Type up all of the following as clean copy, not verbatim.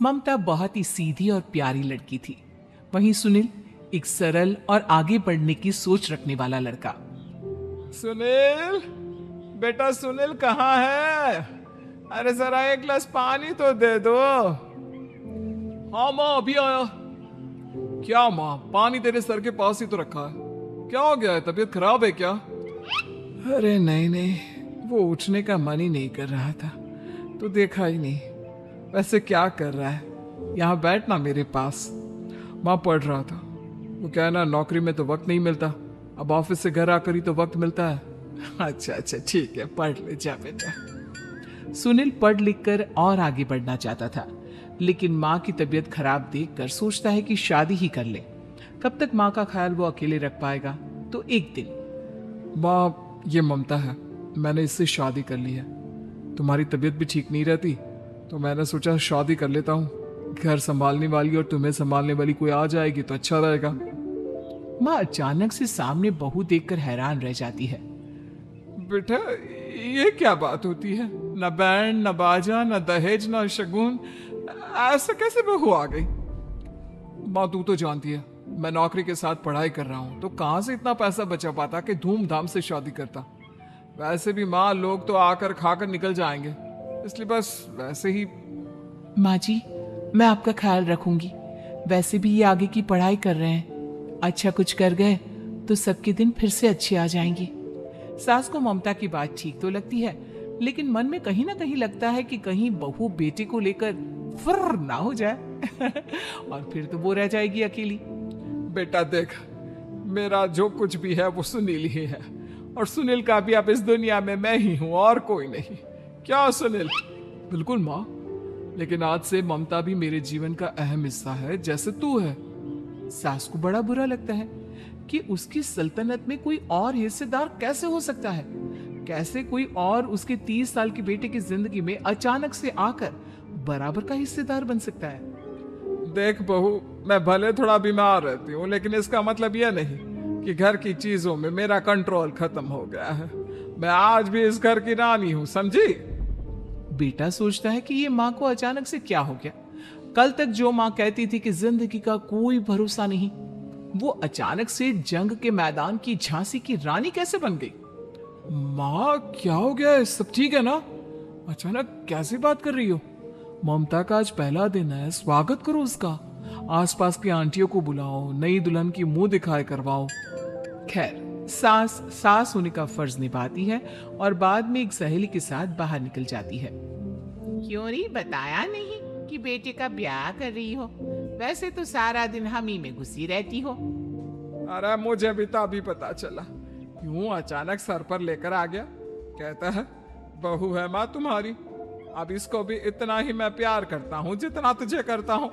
ममता बहुत ही सीधी और प्यारी लड़की थी। वहीं सुनील एक सरल और आगे बढ़ने की सोच रखने वाला लड़का। सुनील, बेटा सुनील कहाँ है? अरे जरा एक गिलास पानी तो दे दो। हाँ माँ, अभी आया। क्या माँ, पानी तेरे सर के पास ही तो रखा है। क्या हो गया है, तबीयत खराब है क्या? अरे नहीं नहीं, वो उठने का मन ही नहीं कर रहा था तो देखा ही नहीं। वैसे क्या कर रहा है? यहाँ बैठना मेरे पास। माँ पढ़ रहा था। वो क्या है ना, नौकरी में तो वक्त नहीं मिलता, अब ऑफिस से घर आकर ही तो वक्त मिलता है। अच्छा अच्छा ठीक है, पढ़ ले जा बेटा। सुनील पढ़ लिख कर और आगे बढ़ना चाहता था, लेकिन माँ की तबीयत खराब देखकर सोचता है कि शादी ही कर ले। कब तक माँ का ख्याल वो अकेले रख पाएगा? तो एक दिन, माँ ये ममता है, मैंने इससे शादी कर ली है। तुम्हारी तबीयत भी ठीक नहीं रहती तो मैंने सोचा शादी कर लेता हूँ। घर संभालने वाली और तुम्हें संभालने वाली कोई आ जाएगी तो अच्छा रहेगा। माँ अचानक से सामने बहू देखकर हैरान रह जाती है। बेटा ये क्या बात होती है? न बैंड, न बाजा, न दहेज, न शगुन, ऐसा कैसे बहू आ गई? माँ तू तो जानती है मैं नौकरी के साथ पढ़ाई कर रहा हूँ, तो कहाँ से इतना पैसा बचा पाता कि धूमधाम से शादी करता। वैसे भी माँ, लोग तो आकर खाकर निकल जाएंगे, इसलिए बस वैसे ही। माँ जी, मैं आपका ख्याल रखूंगी। वैसे भी ये आगे की पढ़ाई कर रहे हैं, अच्छा कुछ कर गए तो सबके दिन फिर से अच्छे आ जाएंगे। सास को ममता की बात ठीक तो लगती है, लेकिन मन में कहीं ना कहीं लगता है कि कहीं बहू बेटे को लेकर फुर्र ना हो जाए और फिर तो वो रह जाएगी अकेली। बेटा देख, मेरा जो कुछ भी है वो सुनील ही है, और सुनील का भी अब इस दुनिया में मैं ही हूं और कोई नहीं। क्या सुनील? बिल्कुल माँ, लेकिन आज से ममता भी मेरे जीवन का अहम हिस्सा है, जैसे तू है। सास को बड़ा बुरा लगता है कि उसकी सल्तनत में कोई और हिस्सेदार कैसे हो सकता है। कैसे कोई और उसके 30 साल के बेटे की जिंदगी में अचानक से आकर बराबर का हिस्सेदार बन सकता है। देख बहू, मैं भले थोड़ा बीमार रहती हूँ, लेकिन इसका मतलब यह नहीं कि घर की चीजों में मेरा कंट्रोल खत्म हो गया है। मैं आज भी इस घर की रानी हूँ, समझी? बेटा सोचता है कि ये माँ को अचानक से क्या हो गया। कल तक जो माँ कहती थी कि जिंदगी का कोई भरोसा नहीं, वो अचानक से जंग के मैदान की झांसी की रानी कैसे बन गई? माँ क्या हो गया है? सब ठीक है ना? अचानक कैसी बात कर रही हो? ममता का आज पहला दिन है, स्वागत करो उसका। आसपास की आंटियों को बुलाओ, नई दुल्हन की मुंह दिखाए करवाओ। खैर, सास होने का फर्ज निभाती है और बाद में एक सहेली के साथ बाहर निकल जाती है। क्यों नहीं बताया नहीं कि बेटे का ब्याह कर रही हो? वैसे तो सारा दिन हम ही में घुसी रहती हो। अरे मुझे भी तो अभी पता चला, यूं अचानक सर पर लेकर आ गया। कहता है बहू है माँ तुम्हारी, अब इसको भी इतना ही मैं प्यार करता हूँ जितना तुझे करता हूँ।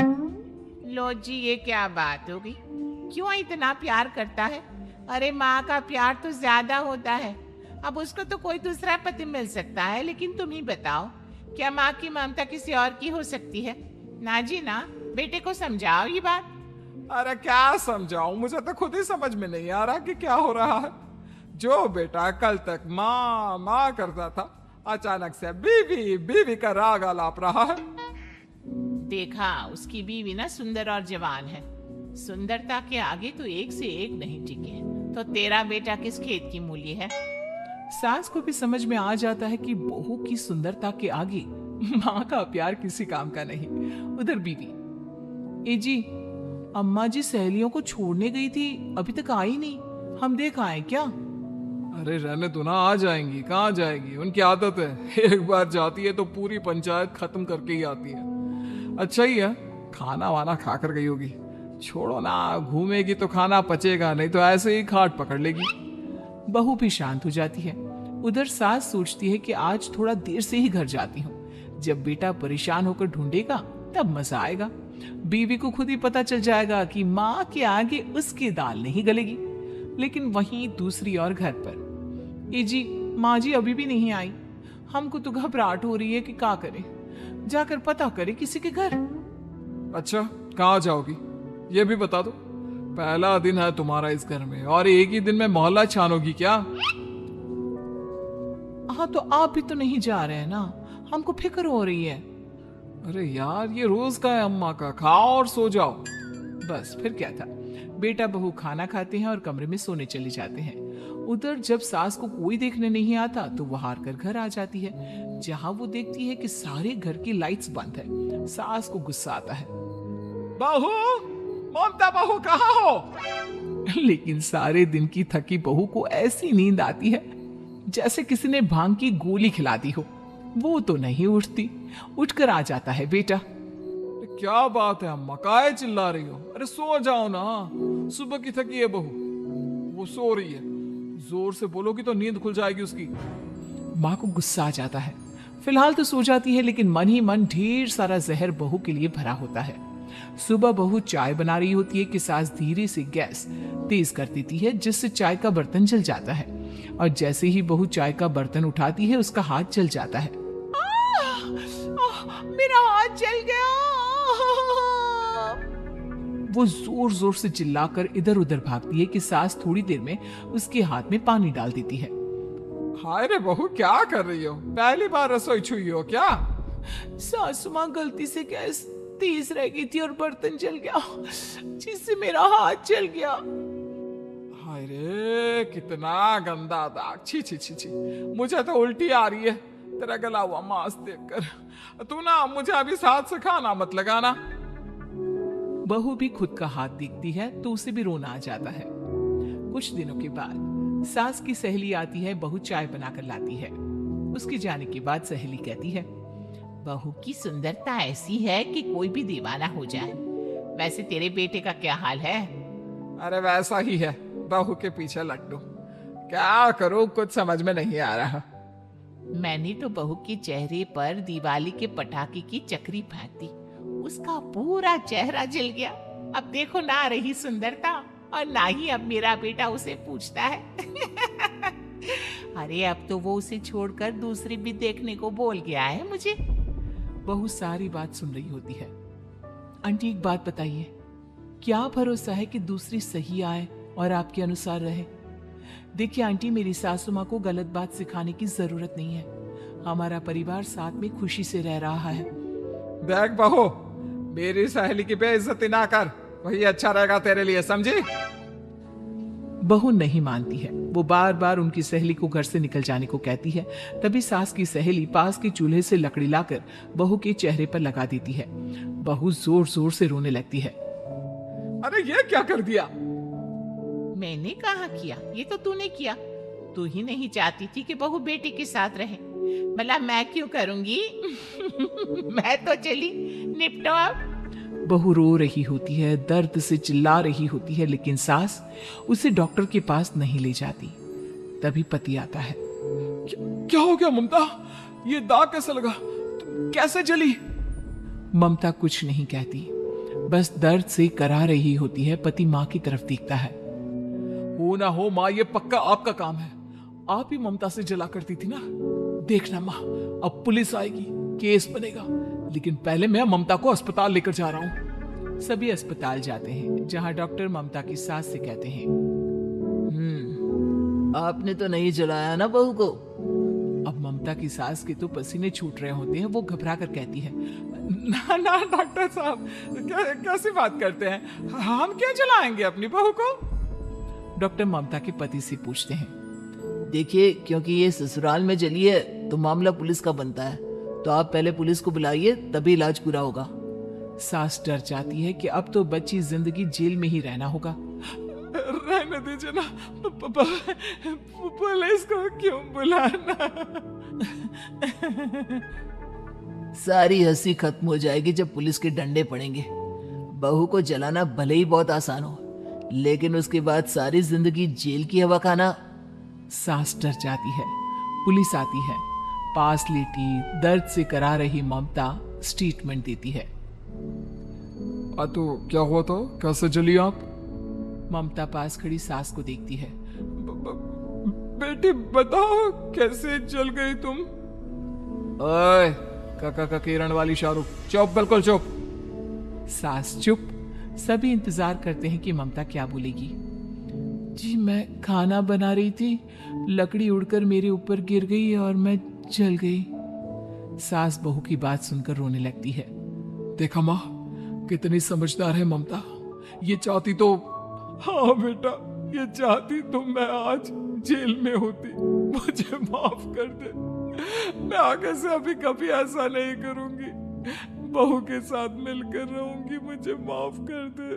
लो जी, ये क्या बात हो गई? क्यों इतना प्यार करता है? अरे माँ का प्यार तो ज्यादा होता है। अब उसको तो कोई दूसरा पति मिल सकता है, लेकिन तुम ही बताओ, क्या माँ की ममता किसी और की हो सकती है? ना जी ना, बेटे को समझाओ ये बात। अरे क्या समझाऊं, मुझे तो खुद ही समझ में नहीं आ रहा कि क्या हो रहा है। जो बेटा कल तक माँ माँ करता था, अचानक से बीवी बीवी का राग आलाप रहा है। देखा, उसकी बीवी ना सुंदर और जवान है। सुंदरता के आगे तो एक से एक नहीं टिके, तो तेरा बेटा किस खेत की मूली है? सास को भी समझ में आ जाता है कि बहू की सुंदरता के आगे माँ का प्यार किसी काम का नहीं। उधर बीवी, ए जी, अम्मा जी सहेलियों को छोड़ने गई थी, अभी तक आई नहीं, हम देख आए क्या? अरे रहने दो ना, आ जाएंगी। कहाँ जाएगी, उनकी आदत है, एक बार जाती है तो पूरी पंचायत खत्म करके ही आती है। अच्छा ही है, खाना वाना खा कर गई होगी। छोड़ो ना, घूमेगी तो खाना पचेगा, नहीं तो ऐसे ही खाट पकड़ लेगी। बहू भी शांत हो जाती है। उधर सास सोचती है कि आज थोड़ा देर से ही घर जाती हूँ, जब बेटा परेशान होकर ढूंढेगा तब मजा आएगा। बीवी को खुद ही पता चल जाएगा कि माँ के आगे उसकी दाल नहीं गलेगी। लेकिन वहीं दूसरी ओर घर पर, ए जी, माँ जी अभी भी नहीं आई। हमको तो घबराहट हो रही है कि क्या करें, जाकर पता करें किसी के घर। अच्छा, कहाँ जाओगी ये भी बता दो। पहला दिन है तुम्हारा इस घर में और एक ही दिन में मोहल्ला छानोगी क्या? हाँ, तो आप भी तो नहीं जा रहे हैं ना, हमको फिक्र हो रही है। अरे यार, ये रोज का है अम्मा का, खाओ और सो जाओ। बस फिर क्या था, बेटा बहू खाना खाते हैं और कमरे में सोने चले जाते हैं। उधर जब सास को कोई देखने नहीं आता तो वो हार कर घर आ जाती है, जहां वो देखती है कि सारे घर की लाइट्स बंद है। सास को गुस्सा आता है। बहू, ममता बहू कहाँ हो? लेकिन सारे दिन की थकी बहू को ऐसी नींद आती है जैसे किसी ने भांग की गोली खिला दी हो। वो तो नहीं उठती। उठकर आ जाता है बेटा। क्या बात है अम्मा, काहे चिल्ला रही हो? अरे सो जाओ ना, सुबह की थकी है बहू, वो सो रही है। जोर से बोलोगी तो नींद खुल जाएगी उसकी। माँ को गुस्सा आ जाता है। फिलहाल तो सो जाती है, लेकिन मन ही मन ढेर सारा जहर बहू के लिए भरा होता है। सुबह बहू चाय बना रही होती है कि सास धीरे से गैस तेज कर देती है, जिससे चाय का बर्तन जल जाता है। और जैसे ही बहू चाय का बर्तन उठाती है, उसका हाथ जल जाता है। मेरा हाथ जल गया। वो जोर जोर से चिल्लाकर इधर उधर भागती है कि सास थोड़ी देर में उसके हाथ में पानी डाल देती है। हाय रे बहू, क्या कर रही हो? पहली बार रसोई छुई हो क्या? सासू माँ गलती से गैस तेज रह गई थी और बर्तन जल गया, जिससे मेरा हाथ जल गया। हाय रे, कितना गंदा दाग। छी छी छी छी, मुझे तो उल्टी आ रही है तेरा गला हुआ मांस देखकर। तू ना मुझे अभी साथ से खाना मत लगाना। बहू भी खुद का हाथ देखती है तो उसे भी रोना आ जाता है। कुछ दिनों के बाद सास की सहेली आती है, बहू चाय बनाकर लाती है। उसके जाने के बाद सहेली कहती है, बहू की सुंदरता ऐसी है कि कोई भी दीवाना हो जाए। वैसे तेरे बेटे का क्या हाल है? अरे वैसा ही है, बहू के पीछे लट्टू। क्या करूं, कुछ समझ में नहीं आ रहा। मैंने तो बहू के चेहरे पर दिवाली के पटाखे की चक्री फेंक दी, उसका पूरा चेहरा जल गया। अब देखो ना रही सुंदरता, और ना ही अब मेरा बेटा उसे पूछता है। अरे अब तो वो उसे छोड़कर दूसरी भी देखने को बोल गया है मुझे। बहू सारी बात सुन रही होती है। आंटी एक बात बताइए, क्या भरोसा है कि दूसरी सही आए और आपके अनुसार रहे? देखिए आंटी, मेरी सासू माँ को गलत बात सिखाने की जरूरत नहीं है। हमारा परिवार साथ में खुशी से रह रहा है। देख बहू, मेरी सहेली की बेइज्जती ना कर, वही अच्छा रहेगा तेरे लिए, समझी? बहू नहीं मानती है। वो बार बार उनकी सहेली को घर से निकल जाने को कहती है। तभी सास की सहेली पास के चूल्हे से लकड़ी लाकर बहू के चेहरे पर लगा देती है। बहू जोर जोर से रोने लगती है। अरे ये क्या कर दिया? मैंने कहा किया, ये तो तूने किया। तू ही नहीं चाहती थी कि बहू बेटी के साथ रहे, भला मैं क्यों करूंगी? मैं तो चली, निपटो अब। बहू रो रही होती है, दर्द से चिल्ला रही होती है, लेकिन सास उसे डॉक्टर के पास नहीं ले जाती। तभी पति आता है। क्या हो गया ममता? ये दाग कैसे लगा? कैसे जली? ममता कुछ नहीं कहती, बस दर्द से करा रही होती है। पति माँ की तरफ देखता है। हो ना हो माँ, ये पक्का आपका काम है। आप ही ममता से जला करती थी ना। देखना माँ, अब पुलिस आएगी, केस बनेगा, लेकिन पहले मैं ममता को अस्पताल लेकर जा रहा हूँ। सभी अस्पताल जाते हैं, जहाँ डॉक्टर ममता की सास से कहते हैं, आपने तो नहीं जलाया ना बहू को? अब ममता की सास के तो पसीने छूट रहे होते हैं। वो घबरा कर कहती है, ना ना डॉक्टर साहब, कैसी बात करते हैं? हम क्या जलाएंगे अपनी बहू को? डॉक्टर ममता के पति से पूछते हैं, देखिए, क्योंकि ये ससुराल में जली है तो मामला पुलिस का बनता है, तो आप पहले पुलिस को बुलाइए, तभी इलाज पूरा होगा। सास डर जाती है कि अब तो बच्ची जिंदगी जेल में ही रहना होगा। रहने दीजिए ना, पुलिस को क्यों बुलाना? सारी हंसी खत्म हो जाएगी जब पुलिस के डंडे पड़ेंगे। बहू को जलाना भले ही बहुत आसान हो, लेकिन उसके बाद सारी जिंदगी जेल की हवा खाना। सास डर जाती है। पुलिस आती है। पास लेटी दर्द से करा रही ममता स्टेटमेंट देती है। तो क्या हुआ था? कैसे जली आप? ममता पास खड़ी सास को देखती है। बेटी बताओ, कैसे जल गई तुम? ओए, काका का किरण वाली शाहरुख, चुप, बिल्कुल चुप। सास चुप। सभी इंतजार करते हैं कि ममता क्या बोलेगी। जी मैं खाना बना रही थी, लकड़ी उड़कर मेरे ऊपर गिर गई और मैं जल गई। सास बहू की बात सुनकर रोने लगती है। देखा माँ, कितनी समझदार है ममता। ये चाहती तो, हाँ बेटा, ये चाहती तो मैं आज जेल में होती। मुझे माफ कर दे, मैं आगे से अभी कभी ऐसा नहीं करूंगी। बहू के साथ मिलकर रहूंगी, मुझे माफ कर दे।